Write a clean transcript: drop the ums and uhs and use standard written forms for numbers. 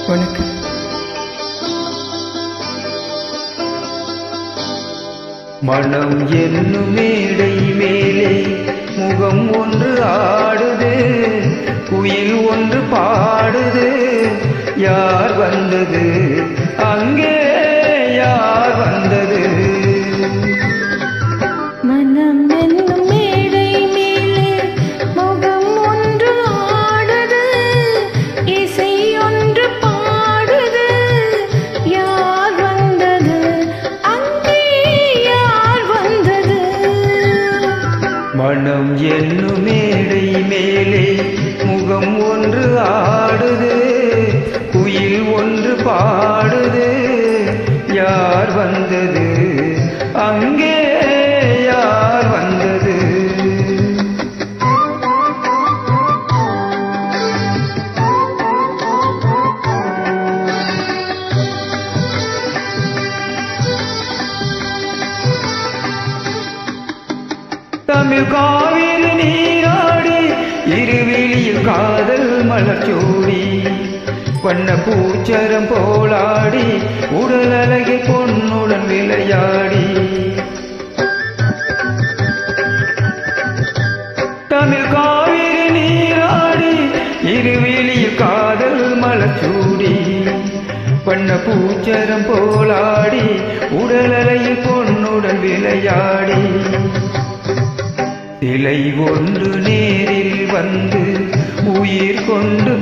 வணக்கம். மனம் என்னும் மேடை மேலே முகம் ஒன்று ஆடுது, குயில் ஒன்று பாடுது. யார் வந்தது அங்கே, யார் வந்தது? மனம் என்னும் மேடை மேலே முகம் ஒன்று ஆடுது, இசை ஒன்று பாடுது. யார் வந்தது அங்கே, யார் வந்தது? மனம் என்னும் மேடை மேலே முகம் ஒன்று ஆடுது, குயில் ஒன்று பாடுது. யார் வந்தது அங்கே, யார் வந்தது? தமிழ் காவிரி நீராடி, இருவிழியில் காதல் மலர்ச்சோடி, வண்ண பூச்சரம் போலாடி, உடல் அழகி பொன்னுடன் விளையாடி. தமிழ் காவிரி நீராடி, இருவிழியில் காதல் மலர்ச்சூடி, வண்ண பூச்சரம் போலாடி, உடல் அழகி பொன்னுடன் விளையாடி. சிலை ஒன்று நேரில் வந்து உயிர் கொண்டு